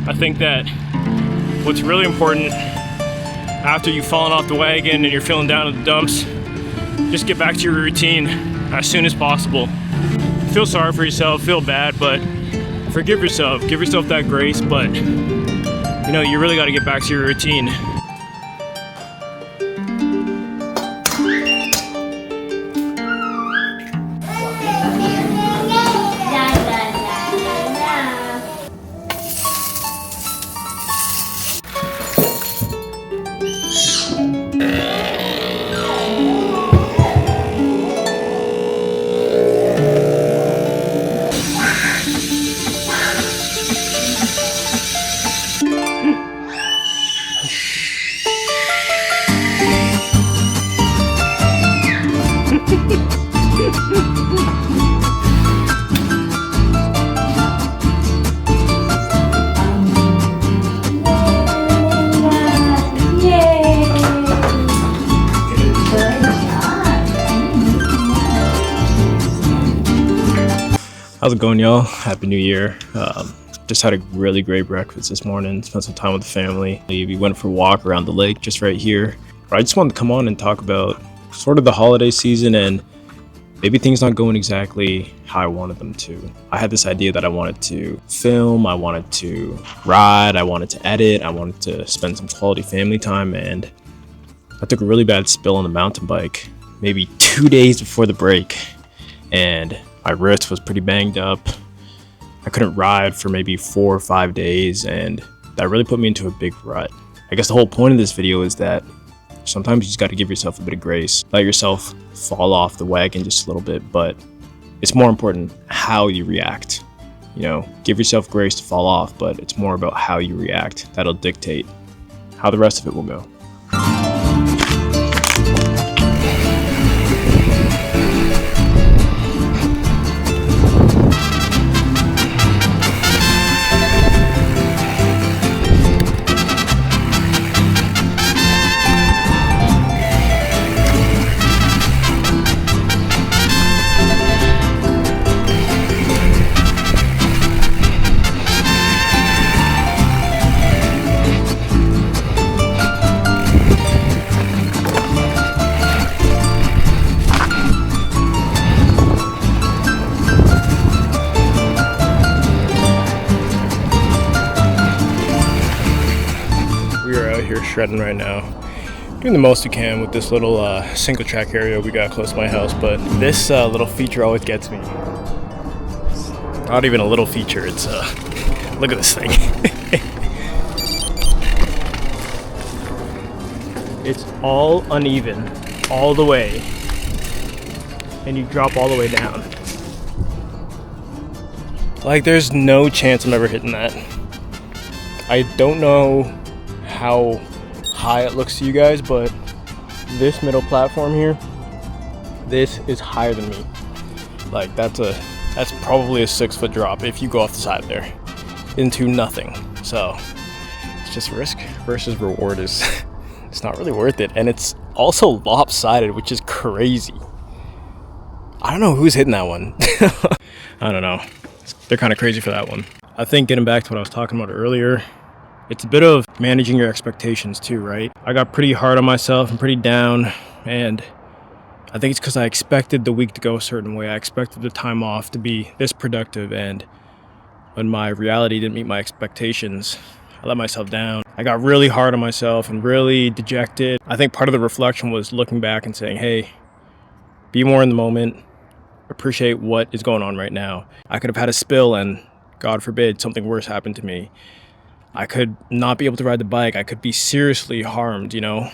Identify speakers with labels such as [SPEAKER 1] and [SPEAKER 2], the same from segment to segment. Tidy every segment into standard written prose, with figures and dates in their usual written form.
[SPEAKER 1] I think that what's really important after you've fallen off the wagon and you're feeling down in the dumps, just get back to your routine as soon as possible. Feel sorry for yourself, feel bad, but forgive yourself. Give yourself that grace, but you know, you really got to get back to your routine. How's it going, y'all? Happy New Year. Just had a really great breakfast this morning. Spent some time with the family. We went for a walk around the lake just right here. But I just wanted to come on and talk about sort of the holiday season and maybe things not going exactly how I wanted them to. I had this idea that I wanted to film, I wanted to ride, I wanted to edit, I wanted to spend some quality family time, and I took a really bad spill on the mountain bike maybe 2 days before the break, and my wrist was pretty banged up. I couldn't ride for maybe 4 or 5 days, and that really put me into a big rut. I guess the whole point of this video is that sometimes you just got to give yourself a bit of grace. Let yourself fall off the wagon just a little bit, but it's more important how you react. You know, give yourself grace to fall off, but it's more about how you react. That'll dictate how the rest of it will go. Here shredding right now, doing the most we can with this little single track area we got close to my house, but this little feature always gets me. It's not even a little feature, it's look at this thing. It's all uneven all the way, and you drop all the way down. Like, there's no chance I'm ever hitting that. I don't know how high it looks to you guys, but this middle platform here, this is higher than me. Like, that's probably a 6-foot drop if you go off the side there into nothing. So it's just risk versus reward is it's not really worth it, and it's also lopsided, which is crazy. I don't know who's hitting that one. I don't know, they're kind of crazy for that one. I think getting back to what I was talking about earlier, it's a bit of managing your expectations too, right? I got pretty hard on myself and pretty down, and I think it's because I expected the week to go a certain way. I expected the time off to be this productive, and when my reality didn't meet my expectations, I let myself down. I got really hard on myself and really dejected. I think part of the reflection was looking back and saying, hey, be more in the moment, appreciate what is going on right now. I could have had a spill and, God forbid, something worse happened to me. I could not be able to ride the bike. I could be seriously harmed, you know.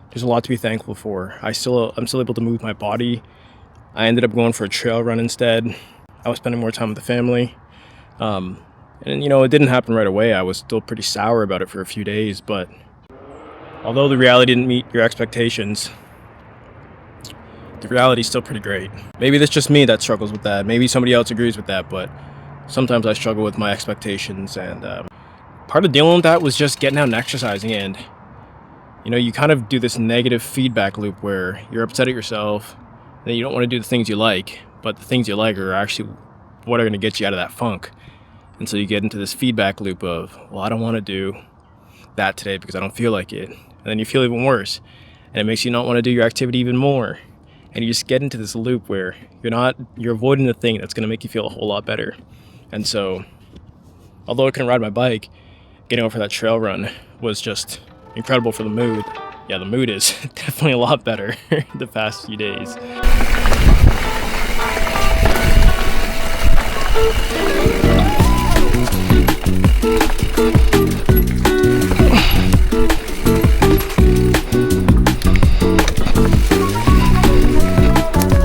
[SPEAKER 1] There's a lot to be thankful for. I'm still able to move my body. I ended up going for a trail run instead. I was spending more time with the family. And, you know, it didn't happen right away. I was still pretty sour about it for a few days. But although the reality didn't meet your expectations, the reality is still pretty great. Maybe that's just me that struggles with that. Maybe somebody else agrees with that. But sometimes I struggle with my expectations, and part of dealing with that was just getting out and exercising. And you know, you kind of do this negative feedback loop where you're upset at yourself, and then you don't want to do the things you like, but the things you like are actually what are going to get you out of that funk. And so you get into this feedback loop of, well, I don't want to do that today because I don't feel like it. And then you feel even worse. And it makes you not want to do your activity even more. And you just get into this loop where you're avoiding the thing that's going to make you feel a whole lot better. And so, although I couldn't ride my bike, getting over that trail run was just incredible for the mood. Yeah, the mood is definitely a lot better the past few days.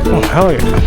[SPEAKER 1] Oh, hell yeah.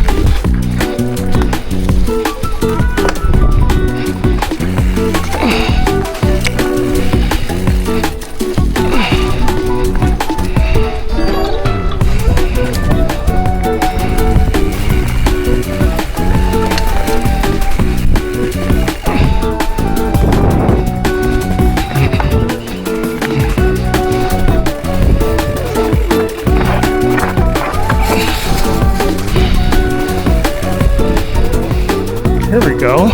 [SPEAKER 1] Here we go.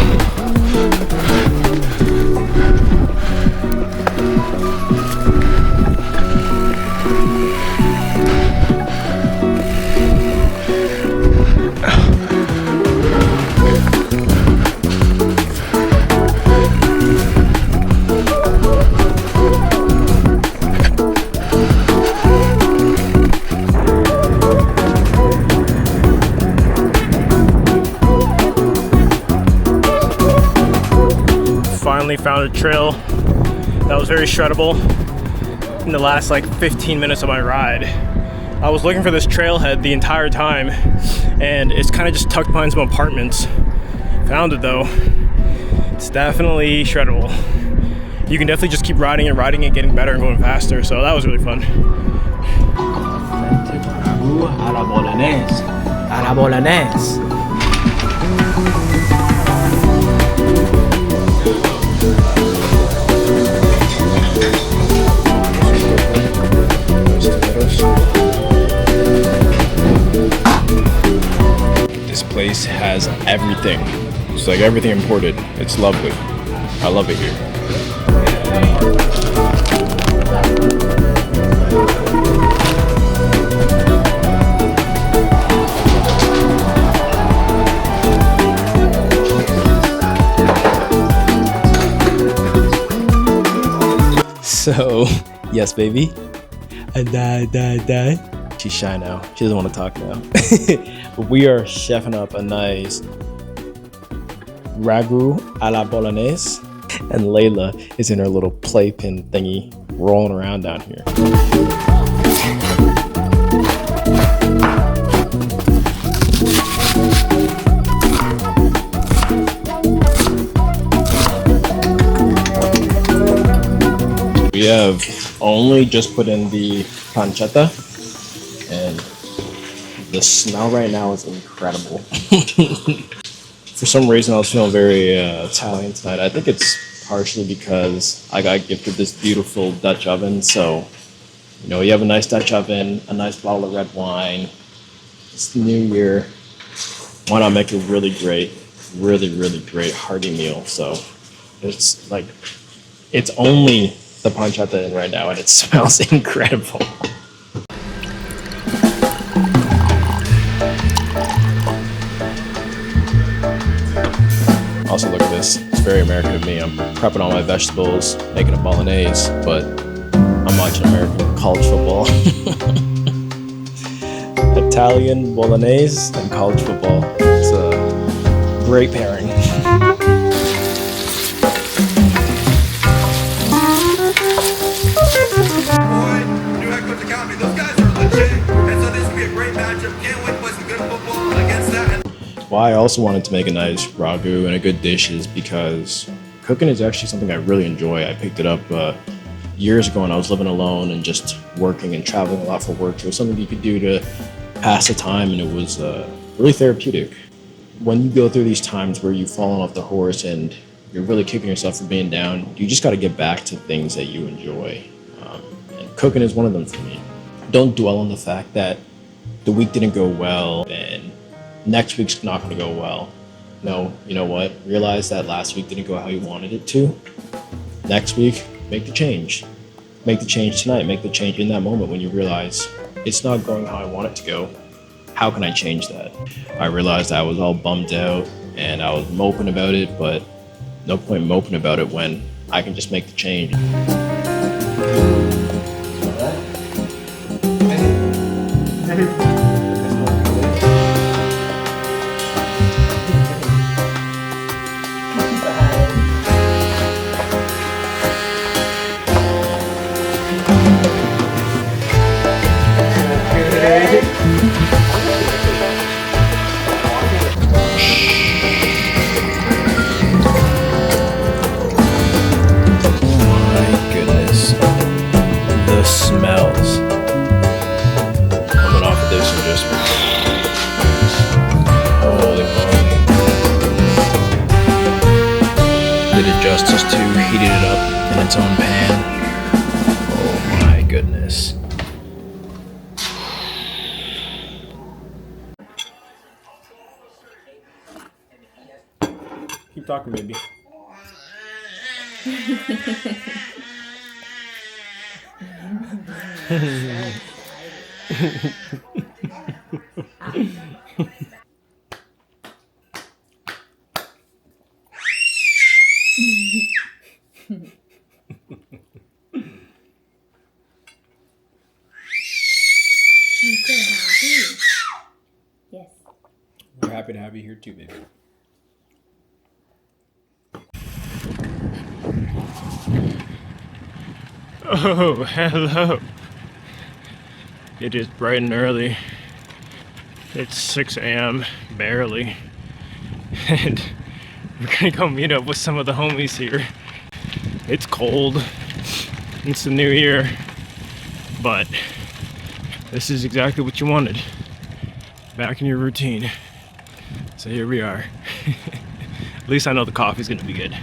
[SPEAKER 1] Finally found a trail that was very shreddable in the last like 15 minutes of my ride. I was looking for this trailhead the entire time, and it's kind of just tucked behind some apartments. Found it though. It's definitely shreddable. You can definitely just keep riding and getting better and going faster, so that was really fun.
[SPEAKER 2] Ragu à la bolognaise. À la bolognaise.
[SPEAKER 1] This place has everything. It's like everything imported. It's lovely. I love it here. So, yes, baby. Die. She's shy now. She doesn't want to talk now. But we are chefing up a nice ragu à la bolognaise. And Layla is in her little playpen thingy rolling around down here. We have only just put in the pancetta, and the smell right now is incredible. For some reason, I was feeling very Italian tonight. I think it's partially because I got gifted this beautiful Dutch oven. So, you know, you have a nice Dutch oven, a nice bottle of red wine. It's the new year. Why not make a really great hearty meal? So it's like, it's only the pancetta in right now, and it smells incredible. Also, look at this. It's very American of me. I'm prepping all my vegetables, making a bolognese, but I'm watching American college football. Italian bolognese and college football. It's a great pairing. Why I also wanted to make a nice ragu and a good dish is because cooking is actually something I really enjoy. I picked it up years ago when I was living alone and just working and traveling a lot for work. It was something you could do to pass the time, and it was really therapeutic. When you go through these times where you've fallen off the horse and you're really kicking yourself for being down, you just got to get back to things that you enjoy. And cooking is one of them for me. Don't dwell on the fact that the week didn't go well and next week's not going to go well.
[SPEAKER 3] No, you know what? Realize that last week didn't go how you wanted it to. Next week, make the change. Make the change tonight. Make the change in that moment when you realize it's not going how I want it to go. How can I change that? I realized I was all bummed out and I was moping about it, but no point moping about it when I can just make the change. Smells coming off of this and just holy moly. Did it justice to heating it up in its own pan. Oh my goodness.
[SPEAKER 1] Keep talking, baby.
[SPEAKER 4] You're so happy. Yes.
[SPEAKER 1] We're happy to have you here too, baby. Oh, hello. It is bright and early. It's 6 a.m. barely. And we're gonna go meet up with some of the homies here. It's cold. It's the new year. But this is exactly what you wanted. Back in your routine. So here we are. At least I know the coffee's gonna be good.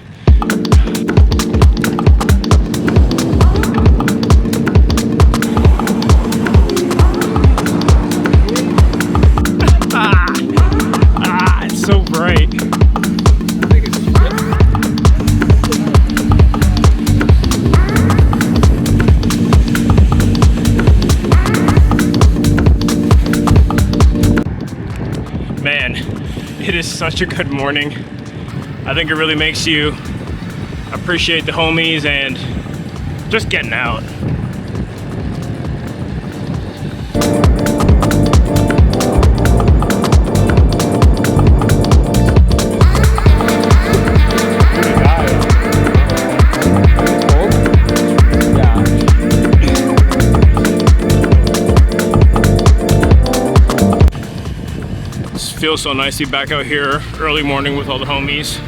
[SPEAKER 1] It's so bright. Man, it is such a good morning. I think it really makes you appreciate the homies and just getting out. Feels so nice to be back out here early morning with all the homies.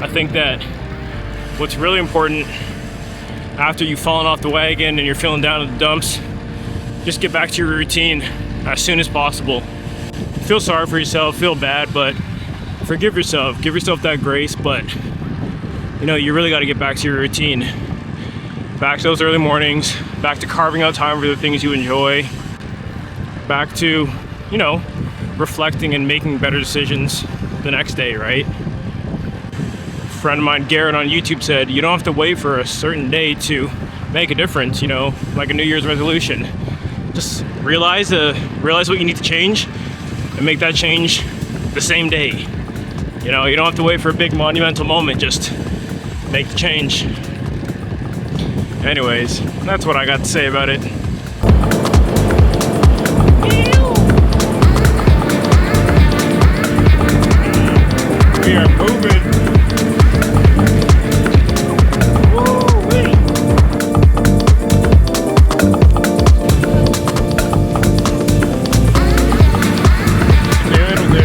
[SPEAKER 1] I think that what's really important after you've fallen off the wagon and you're feeling down in the dumps, just get back to your routine as soon as possible. Feel sorry for yourself, feel bad, but forgive yourself. Give yourself that grace, but you know, you really got to get back to your routine. Back to those early mornings, back to carving out time for the things you enjoy, back to, you know, reflecting and making better decisions the next day, right? A friend of mine, Garrett, on YouTube said, you don't have to wait for a certain day to make a difference, you know, like a New Year's resolution. Just realize what you need to change and make that change the same day. You know, you don't have to wait for a big monumental moment, just make the change. Anyways, that's what I got to say about it. We are moving. Woo-wee. That'll do.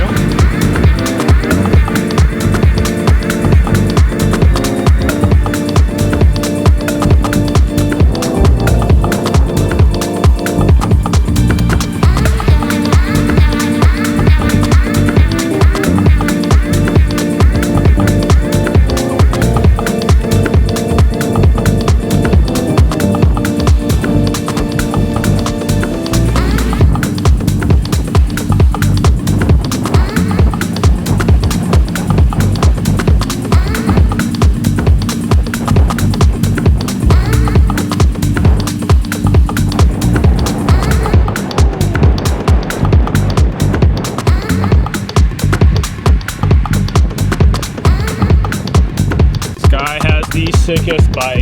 [SPEAKER 1] the sickest bike.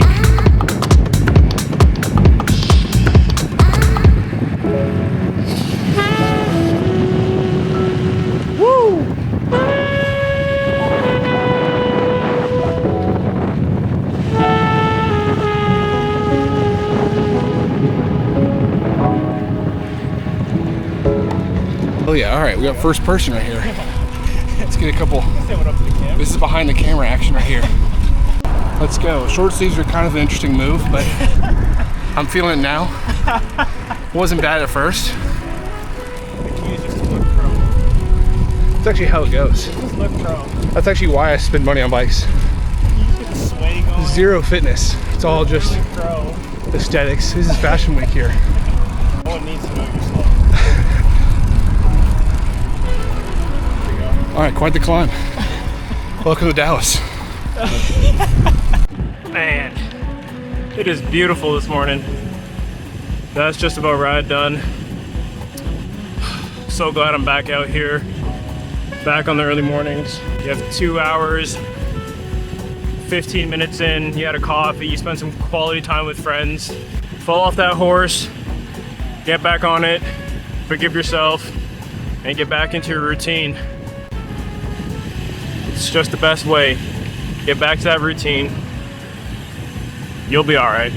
[SPEAKER 5] Oh yeah, alright, we got first person right here. Let's get a couple. This is behind the camera action right here. Let's go. Short sleeves are kind of an interesting move, but I'm feeling it now. It wasn't bad at first. That's actually how it goes. That's actually why I spend money on bikes. Zero fitness. It's all just aesthetics. This is fashion week here.
[SPEAKER 1] No one needs to know you're slow.
[SPEAKER 5] All right, quite the climb. Welcome to Dallas.
[SPEAKER 1] Man, it is beautiful this morning. That's just about ride done. So glad I'm back out here, back on the early mornings. You have 2 hours, 15 minutes in, you had a coffee, you spent some quality time with friends. Fall off that horse, get back on it, forgive yourself, and get back into your routine. It's just the best way. Get back to that routine. You'll be all right.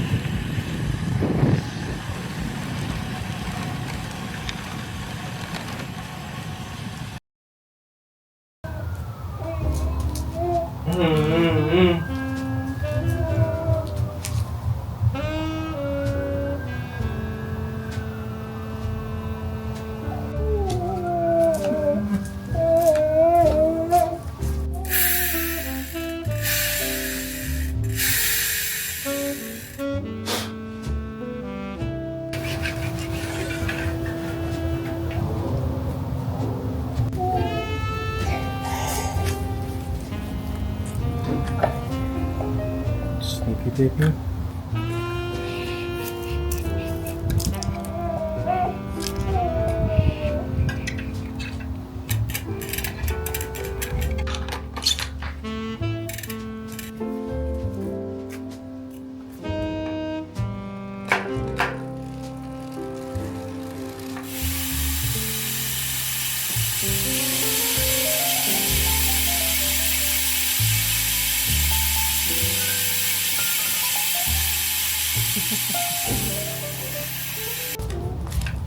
[SPEAKER 1] Sleepy baby.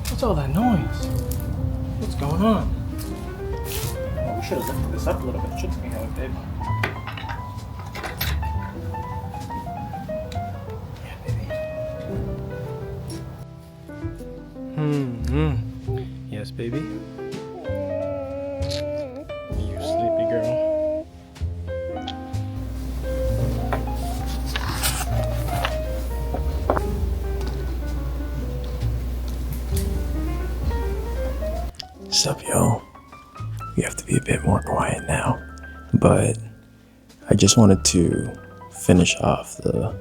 [SPEAKER 1] What's all that noise? What's going on? Well, we should have lifted this up a little bit. It shouldn't be how it did. Yeah, baby. Yes, baby. You sleepy girl.
[SPEAKER 3] Sup, yo? We have to be a bit more quiet now, but I just wanted to finish off the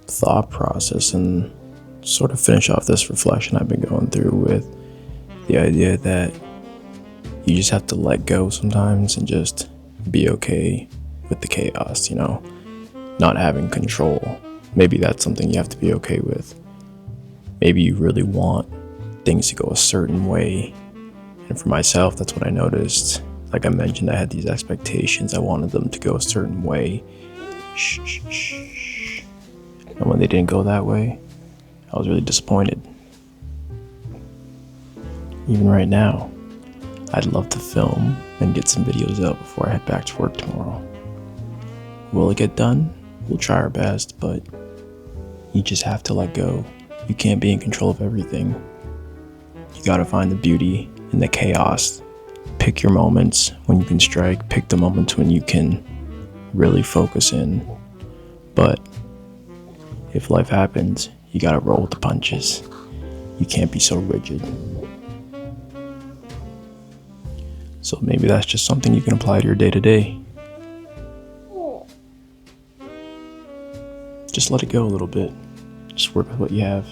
[SPEAKER 3] thought process and sort of finish off this reflection I've been going through with the idea that you just have to let go sometimes and just be okay with the chaos, you know, not having control. Maybe that's something you have to be okay with. Maybe you really want things to go a certain way. And for myself, that's what I noticed. Like I mentioned, I had these expectations. I wanted them to go a certain way. And when they didn't go that way, I was really disappointed. Even right now, I'd love to film and get some videos out before I head back to work tomorrow. Will it get done? We'll try our best, but you just have to let go. You can't be in control of everything. You gotta find the beauty in the chaos. Pick your moments when you can strike. Pick the moments when you can really focus in. But if life happens, you gotta roll with the punches. You can't be so rigid. So maybe that's just something you can apply to your day-to-day. Just let it go a little bit. Just work with what you have.